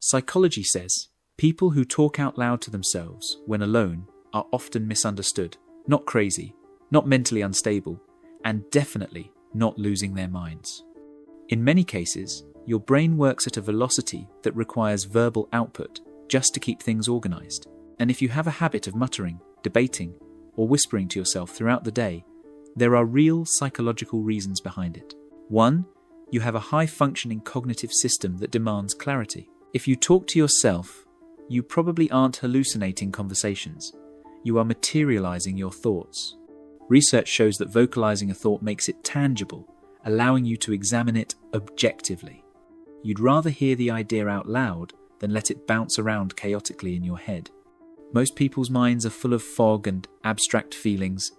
Psychology says people who talk out loud to themselves when alone are often misunderstood, not crazy, not mentally unstable, and definitely not losing their minds. In many cases, your brain works at a velocity that requires verbal output just to keep things organized. And if you have a habit of muttering, debating, or whispering to yourself throughout the day, there are real psychological reasons behind it. 1. You have a high-functioning cognitive system that demands clarity. If you talk to yourself, you probably aren't hallucinating conversations. You are materializing your thoughts. Research shows that vocalizing a thought makes it tangible, allowing you to examine it objectively. You'd rather hear the idea out loud than let it bounce around chaotically in your head. Most people's minds are full of fog and abstract feelings.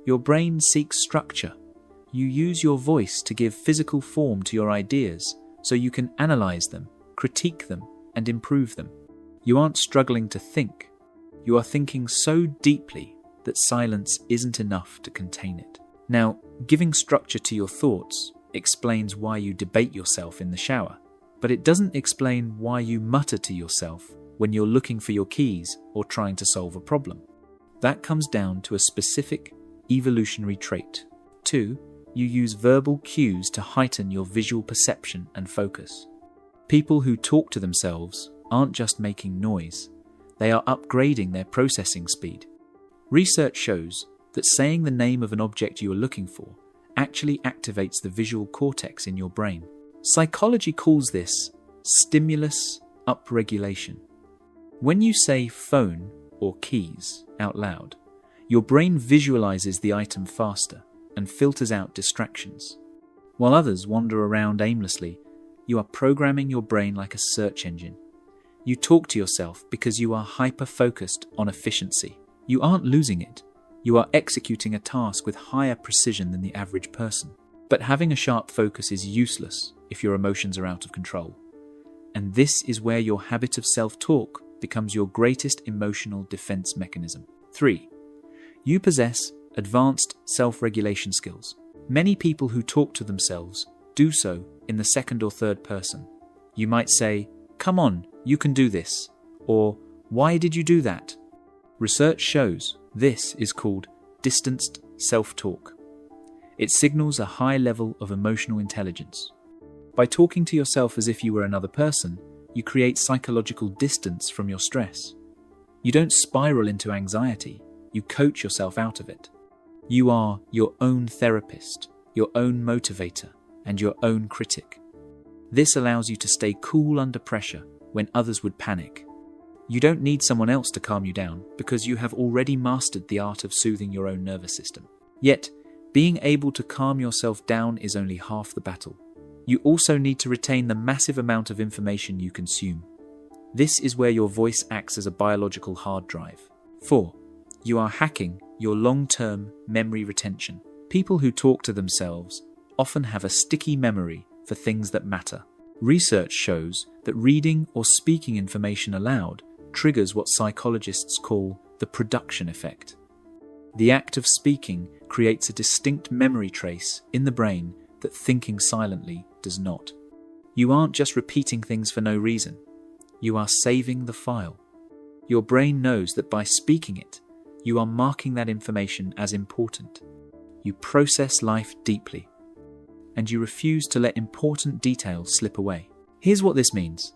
Your brain seeks structure. You use your voice to give physical form to your ideas so you can analyze them, critique them, and improve them. You aren't struggling to think. You are thinking so deeply that silence isn't enough to contain it. Now, giving structure to your thoughts explains why you debate yourself in the shower, but it doesn't explain why you mutter to yourself when you're looking for your keys or trying to solve a problem. That comes down to a specific evolutionary trait. 2. You use verbal cues to heighten your visual perception and focus. People who talk to themselves aren't just making noise, they are upgrading their processing speed. Research shows that saying the name of an object you are looking for actually activates the visual cortex in your brain. Psychology calls this stimulus upregulation. When you say phone or keys out loud, your brain visualizes the item faster and filters out distractions. While others wander around aimlessly, you are programming your brain like a search engine. You talk to yourself because you are hyper-focused on efficiency. You aren't losing it. You are executing a task with higher precision than the average person. But having a sharp focus is useless if your emotions are out of control. And this is where your habit of self-talk becomes your greatest emotional defense mechanism. 3. You possess advanced self-regulation skills. Many people who talk to themselves do so in the second or third person. You might say, "Come on, you can do this," or "Why did you do that?" Research shows this is called distanced self-talk. It signals a high level of emotional intelligence. By talking to yourself as if you were another person, you create psychological distance from your stress. You don't spiral into anxiety, you coach yourself out of it. You are your own therapist, your own motivator, and your own critic. This allows you to stay cool under pressure when others would panic. You don't need someone else to calm you down because you have already mastered the art of soothing your own nervous system. Yet, being able to calm yourself down is only half the battle. You also need to retain the massive amount of information you consume. This is where your voice acts as a biological hard drive. 4. You are hacking your long-term memory retention. People who talk to themselves often have a sticky memory for things that matter. Research shows that reading or speaking information aloud triggers what psychologists call the production effect. The act of speaking creates a distinct memory trace in the brain that thinking silently does not. You aren't just repeating things for no reason. You are saving the file. Your brain knows that by speaking it, you are marking that information as important. You process life deeply, and you refuse to let important details slip away. Here's what this means.